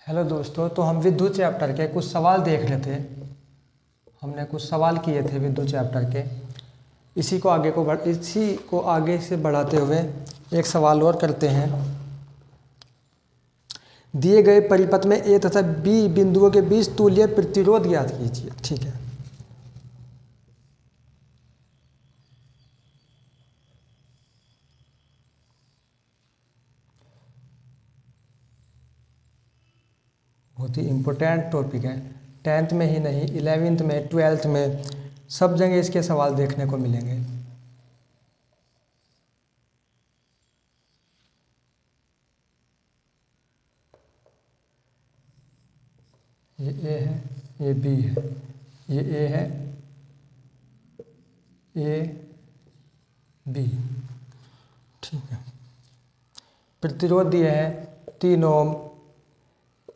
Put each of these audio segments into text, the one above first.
Hello दोस्तों, तो हम विद्युत चैप्टर के कुछ सवाल देख रहे थे। हमने कुछ सवाल किए थे विद्युत चैप्टर के। इसी को आगे से बढ़ाते हुए एक सवाल और करते हैं। दिए गए परिपथ में ए तथा बी बिंदुओं के बीच तुल्य प्रतिरोध ज्ञात कीजिए। ठीक है, बहुत ही इम्पोर्टेंट टॉपिक है। 10th में ही नहीं, 11th में, 12th में, सब जगह इसके सवाल देखने को मिलेंगे। ये ए है, ये बी है, ये ए है, ए बी। ठीक है, प्रतिरोध दिए हैं 3 ओम,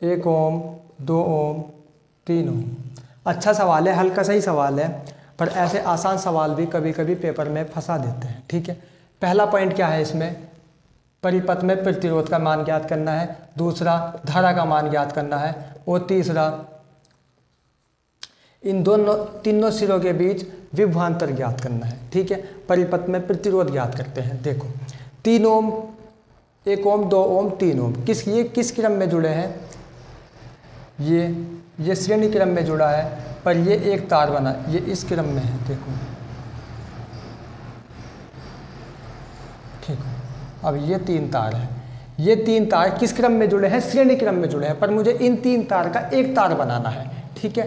1 ओम, 2 ओम, 3 ओम। अच्छा सवाल है, हल्का सा ही सवाल है, पर ऐसे आसान सवाल भी कभी कभी पेपर में फंसा देते हैं। ठीक है, पहला पॉइंट क्या है इसमें? परिपथ में प्रतिरोध का मान ज्ञात करना है, दूसरा धारा का मान ज्ञात करना है, और तीसरा इन तीनों सिरों के बीच विभवांतर ज्ञात करना है। ठीक है, परिपथ में प्रतिरोध ज्ञात करते हैं। देखो 3 ओम, 1 ओम, 2 ओम, 3 ओम ये किस क्रम में जुड़े हैं? ये श्रेणी क्रम में जुड़ा है, पर ये एक तार बना, ये इस क्रम में है। देखो, ठीक है, अब ये 3 तार है। ये 3 तार किस क्रम में जुड़े हैं? श्रेणी क्रम में जुड़े हैं, पर मुझे इन 3 तार का एक तार बनाना है। ठीक है,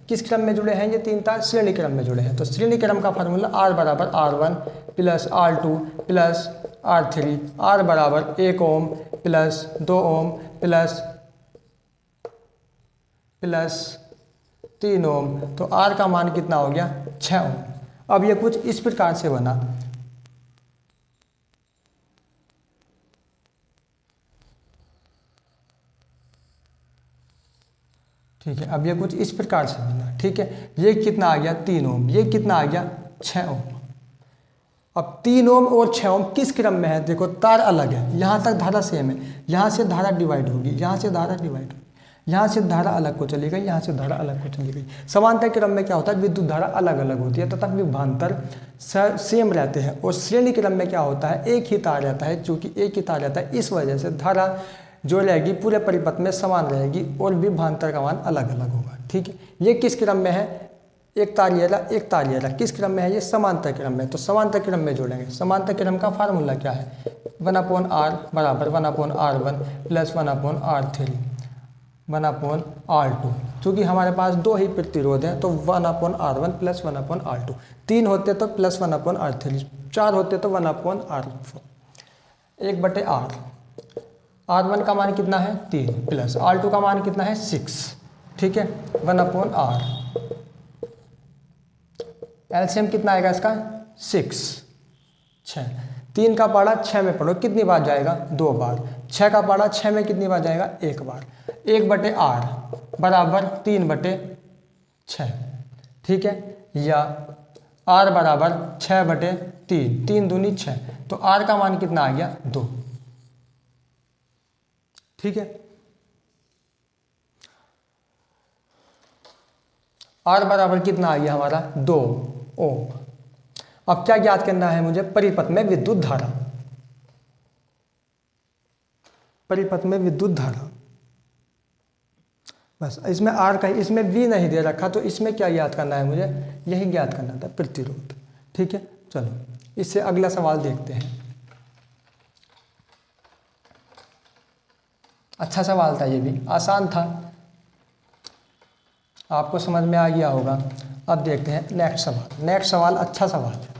किस क्रम में जुड़े हैं ये 3 तार? श्रेणी क्रम में जुड़े हैं। तो श्रेणी क्रम का फार्मूला R बराबर R1 plus R2 plus R3, R बराबर 1 ओम प्लस 2 ओम प्लस 3 ओम। तो R का मान कितना हो गया? 6 ओम। अब ये कुछ इस प्रकार से बना। ठीक है, अब ये कुछ इस प्रकार से बना। ठीक है, ये कितना आ गया? 3 ओम। ये कितना आ गया? 6 ओम। अब 3 ओम और 6 ओम किस क्रम में है? देखो, तार अलग है, यहाँ तक धारा सेम है, यहाँ से धारा डिवाइड होगी, यहाँ से धारा डिवाइड होगी, यहाँ से धारा अलग को चली गई, यहाँ से धारा अलग को चली गई। समांतर क्रम में क्या होता है? विद्युत धारा अलग अलग होती है तथा विभवांतर सेम रहते हैं। और श्रेणी क्रम में क्या होता है? एक ही तार रहता है। चूंकि एक ही तार रहता है, इस वजह से धारा जो रहेगी पूरे परिपथ में समान रहेगी और विभवांतर का मान अलग अलग होगा। ठीक है, ये किस क्रम में है? एक तार ये रहा, एक तार ये रहा, किस क्रम में है? ये समांतर क्रम में। तो समांतर क्रम में जोड़ेंगे। समांतर क्रम का फार्मूला क्या है? 1/r बराबर 1/r1 प्लस 1/r3 1/r2। चूँकि हमारे पास 2 ही प्रतिरोध है, तो 1/r1 प्लस 1/r2। 3 होते तो प्लस 1/r3, 4 होते तो 1/r4। 1/r। R1 का मान कितना है? 3 प्लस R2 का मान कितना है? 6। ठीक है, 1/r। एलसीएम कितना आएगा इसका? 6। 3 का पारा 6 में पढ़ो, कितनी बार जाएगा? 2 बार। 6 का पारा 6 में कितनी बार जाएगा? 1 बार। 1/r बराबर 3/6। ठीक है, या R बराबर 6/3, 3 दूनी 6। तो R का मान कितना आ गया? 2। ठीक है, R बराबर कितना आ गया हमारा? 2 ओम। अब क्या ज्ञात करना है मुझे? परिपथ में विद्युत धारा। परिपथ में विद्युत धारा, बस इसमें R का, इसमें V नहीं दे रखा, तो इसमें क्या ज्ञात करना है मुझे? यही ज्ञात करना था, प्रतिरोध। ठीक है, चलो इससे अगला सवाल देखते हैं। अच्छा सवाल था, ये भी आसान था, आपको समझ में आ गया होगा। अब देखते हैं नेक्स्ट सवाल। नेक्स्ट सवाल अच्छा सवाल है।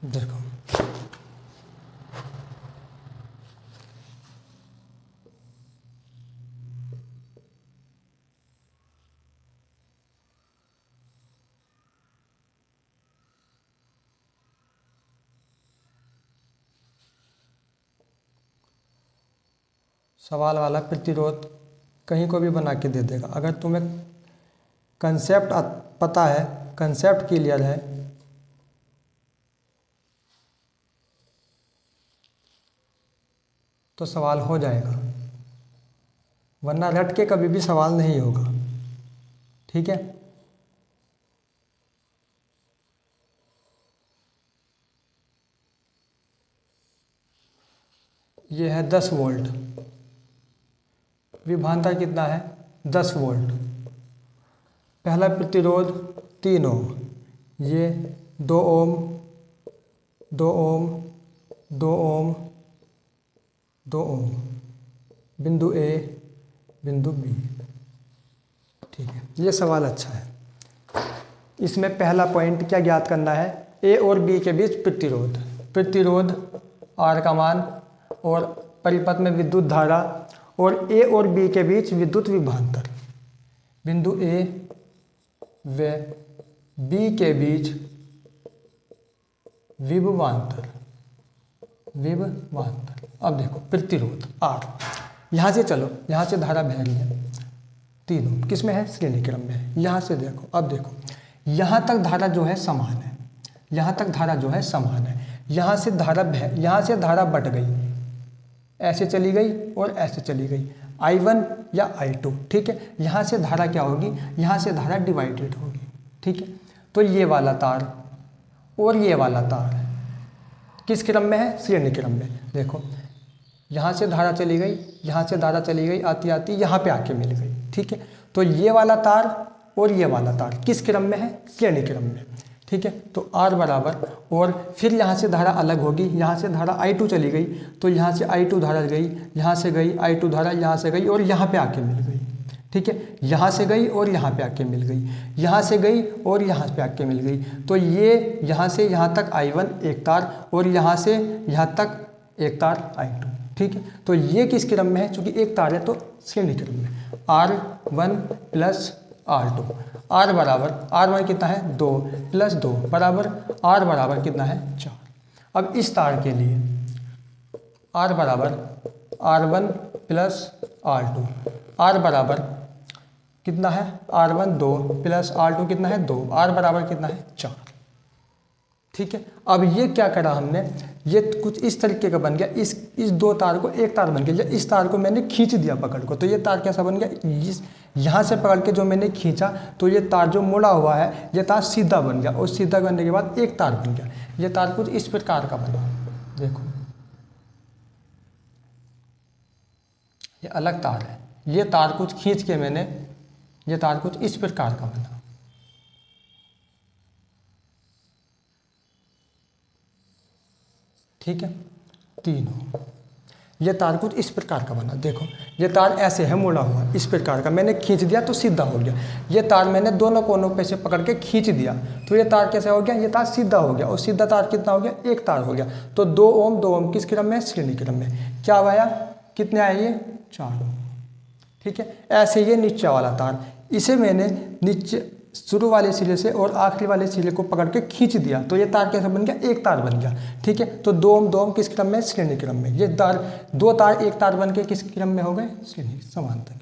देखो, सवाल वाला प्रतिरोध कहीं को भी बना के दे देगा। अगर तुम्हें कंसेप्ट पता है, कंसेप्ट क्लियर है, तो सवाल हो जाएगा, वरना रट के कभी भी सवाल नहीं होगा। ठीक है, ये है 10 वोल्ट, विभवांतर कितना है 10 वोल्ट। पहला प्रतिरोध 3 ओम, ये 2 ओम 2 ओम 2 ओम 2 ओम, बिंदु ए बिंदु बी। ठीक है, ये सवाल अच्छा है। इसमें पहला पॉइंट क्या ज्ञात करना है, ए और बी के बीच प्रतिरोध, प्रतिरोध आर का मान और परिपथ में विद्युत धारा और ए और बी के बीच विद्युत विभवांतर, बिंदु ए व बी के बीच विभवांतर, विभवांतर। अब देखो प्रतिरोध आर, यहाँ से चलो, यहाँ से धारा बह रही है 3 ओम, किस में है श्रेणी क्रम में है। यहाँ से देखो, अब देखो यहाँ तक धारा जो है समान है, यहाँ तक धारा जो है समान है। यहाँ से धारा बट गई, ऐसे चली गई और ऐसे चली गई, I1 या I2। ठीक है, यहाँ से धारा क्या होगी, यहाँ से धारा डिवाइडेड होगी। ठीक है, तो ये वाला तार और ये वाला तार किस क्रम में है, श्रेणी क्रम में। देखो यहाँ से धारा चली गई, यहाँ से धारा चली गई, आती आती यहाँ पे आके मिल गई। ठीक है, तो ये वाला तार और ये वाला तार किस क्रम में है, श्रेणी क्रम में। ठीक है, तो R बराबर, और फिर यहाँ से धारा अलग होगी, यहाँ से धारा I2 चली गई, तो यहाँ से I2 धारा गई, यहाँ से गई I2 धारा, यहाँ से गई और यहाँ पे आके मिल गई। ठीक है, यहाँ से गई और यहाँ पे आके मिल गई, यहाँ से गई और यहाँ पे आके मिल गई। तो ये यहाँ से यहाँ तक I1 एक तार और यहाँ से यहाँ तक एक तार I2। ठीक है, तो ये किस क्रम में है, चूंकि एक तार है तो श्रेणी क्रम में। R1 प्लस R2, R बराबर, R1 कितना है 2 प्लस 2 बराबर R बराबर कितना है 4। अब इस तार के लिए R बराबर R1 प्लस R2, R बराबर कितना है R1 2 प्लस R2 कितना है 2, R बराबर कितना है 4। ठीक है, अब ये क्या करा हमने, ये कुछ इस तरीके का बन गया, इस दो तार को एक तार बन गया, इस तार को मैंने खींच दिया पकड़ को, तो ये तार कैसा बन गया, यहाँ से पकड़ के जो मैंने खींचा तो ये तार जो मुड़ा हुआ है ये तार सीधा बन गया, और सीधा बनने के बाद एक तार बन गया। ये तार कुछ इस प्रकार का बना, देखो ये अलग तार है, ये तार कुछ खींच के मैंने, ये तार कुछ इस प्रकार का बना। ठीक है, 3 ओम, ये तार कुछ इस प्रकार का बना। देखो ये तार ऐसे है मुड़ा हुआ, इस प्रकार का, मैंने खींच दिया तो सीधा हो गया। ये तार मैंने दोनों कोनों पे से पकड़ के खींच दिया तो ये तार कैसे हो गया, ये तार सीधा हो गया, और सीधा तार कितना हो गया, एक तार हो गया। तो 2 ओम किस क्रम में, श्रेणी क्रम में। क्या आया, कितने आए ये 4 ओम। ठीक है, ऐसे ये नीचे वाला तार, इसे मैंने नीचे शुरू वाले सिरे से और आखिरी वाले सिरे को पकड़ के खींच दिया तो ये तार कैसे बन गया, एक तार बन गया। ठीक है, तो 2 ओम किस क्रम में, श्रेणी क्रम में। ये तार, दो तार एक तार बन के किस क्रम में हो गए, श्रेणी समांतर।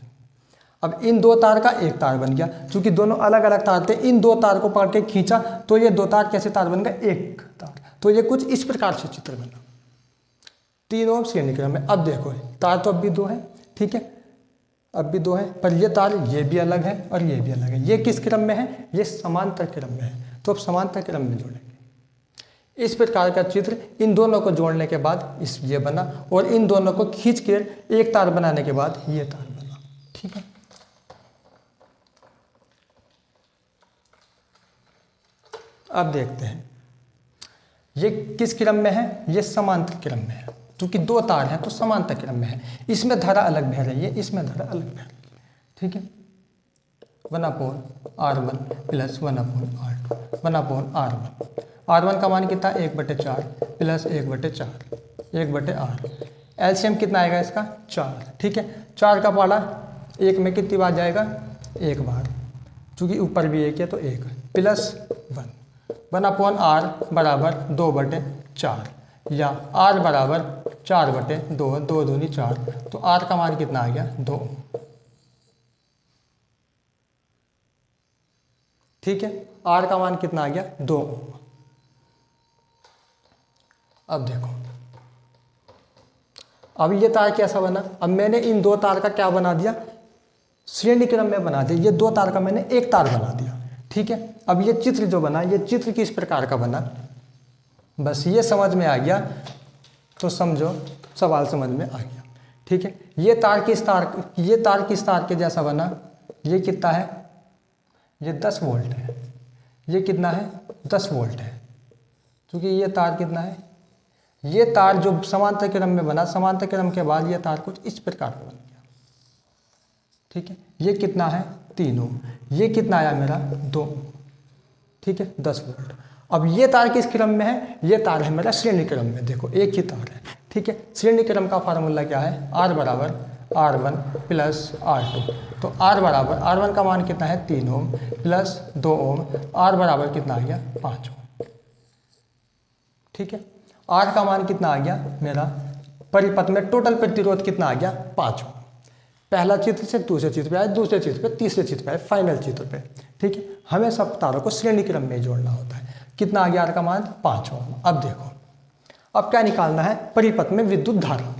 अब इन दो तार का एक तार बन गया, क्योंकि दोनों अलग अलग तार थे, इन दो तार को पकड़ के खींचा तो ये दो तार कैसे तार बन गए, एक तार। तो ये कुछ इस प्रकार से चित्र बना, 3 ओम श्रेणी क्रम में। अब देखो तार तो अब भी 2 है, ठीक है, अब भी 2 है, पर ये तार ये भी अलग है और ये भी अलग है। ये किस क्रम में है, ये समांतर क्रम में है, तो अब समांतर क्रम में जोड़ेंगे। इस प्रकार का चित्र, इन दोनों को जोड़ने के बाद इस ये बना, और इन दोनों को खींच के एक तार बनाने के बाद ये तार बना। ठीक है, अब देखते हैं ये किस क्रम में है, ये समांतर क्रम में है, क्योंकि 2 तार हैं तो समांतर क्रम में है। इसमें धारा अलग बह रही है, इसमें धारा अलग बह रही है। ठीक है, 1/R1 plus 1/R2, 1/R1। R1 का मान कितना, 1/4 प्लस 1/4, 1/R। एलसीएम कितना आएगा इसका, 4। ठीक है, 4 का पाला 1 में कितनी बार जाएगा, 1 बार, चूँकि ऊपर भी 1 है तो 1 प्लस 1। 1/R बराबर 2/4, या R बराबर 4/2, 2 दूनी 4, तो R का मान कितना आ गया, 2। ठीक है, R का मान कितना आ गया, 2। अब देखो अब ये तार कैसा बना, अब मैंने इन दो तार का क्या बना दिया, श्रेणी क्रम में बना दिया। ये दो तार का मैंने एक तार बना दिया, ठीक है। अब ये चित्र जो बना, ये चित्र किस प्रकार का बना, बस ये समझ में आ गया तो समझो सवाल समझ में आ गया, ठीक है। ये तार किस तार के जैसा बना, ये कितना है, ये 10 वोल्ट है, ये कितना है 10 वोल्ट है, क्योंकि ये तार कितना है, ये तार जो समांतर क्रम में बना, समांतर क्रम के बाद ये तार कुछ इस प्रकार का बन गया, ठीक है। ये कितना है 3 ओम, ये कितना आया मेरा 2 ओम, ठीक है 10 वोल्ट। अब ये तार किस क्रम में है, ये तार है मेरा श्रेणी क्रम में, देखो एक ही तार है, ठीक है। श्रेणी क्रम का फार्मूला क्या है, R बराबर R1 प्लस R2। तो R बराबर, R1 का मान कितना है 3 ओम प्लस 2 ओम, R बराबर कितना आ गया 5 ओम, ठीक है। R का मान कितना आ गया मेरा, परिपथ में टोटल प्रतिरोध कितना आ गया 5 ओम। पहला चित्र से दूसरे चित्र पे आए, दूसरे चित्र पे तीसरे चित्र पे आए, फाइनल चित्र पे, ठीक है। हमें सब तारों को श्रेणी क्रम में जोड़ना होता है। कितना आ गया R का मान 5 ओम। अब देखो, अब क्या निकालना है, परिपथ में विद्युत धारा,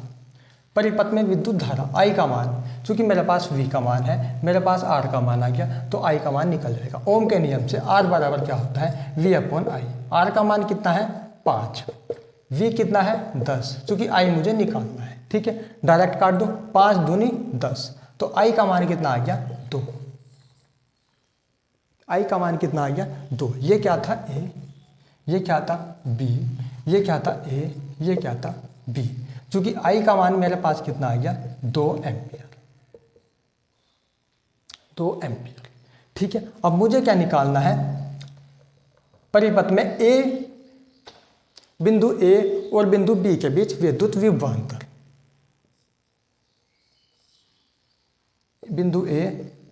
परिपथ में विद्युत धारा I का मान, चूंकि मेरे पास V का मान है, मेरे पास R का मान आ गया, तो I का मान निकल जाएगा। ओम के नियम से R बराबर क्या होता है V/I। R का मान कितना है 5, V कितना है 10, चूंकि I मुझे निकालना है, ठीक है। डायरेक्ट काट दो, 5 दूनी 10, तो I का मान कितना आ गया 2, I का मान कितना आ गया 2। ये क्या था A, ये क्या था B, ये क्या था A, ये क्या था B, चूंकि I का मान मेरे पास कितना आ गया 2 एम्पियर, 2 एम्पियर, ठीक है। अब मुझे क्या निकालना है, परिपथ में बिंदु A और बिंदु B के बीच विद्युत विभवांतर, बिंदु A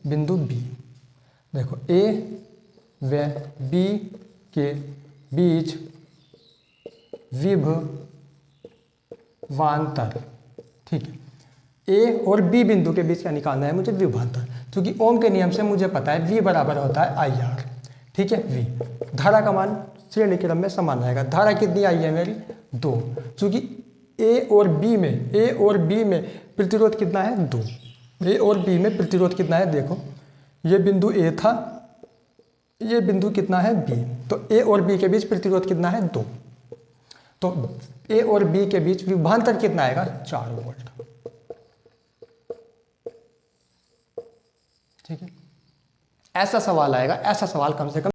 बिंदु B, देखो A व B के बीच विभवांतर, ठीक है। A और B बिंदु के बीच क्या निकालना है मुझे, विभवांतर, क्योंकि ओम के नियम से मुझे पता है V बराबर होता है IR, ठीक है। V धारा का मान श्रेणी क्रम में समान रहेगा। धारा कितनी आई है मेरी 2, क्योंकि A और B में प्रतिरोध कितना है 2, A और B में प्रतिरोध कितना है, देखो ये बिंदु A था, ये बिंदु कितना है B, तो A और B के बीच प्रतिरोध कितना है 2, तो A और B के बीच विभवांतर कितना आएगा 4 वोल्ट, ठीक है। ऐसा सवाल आएगा, ऐसा सवाल कम से कम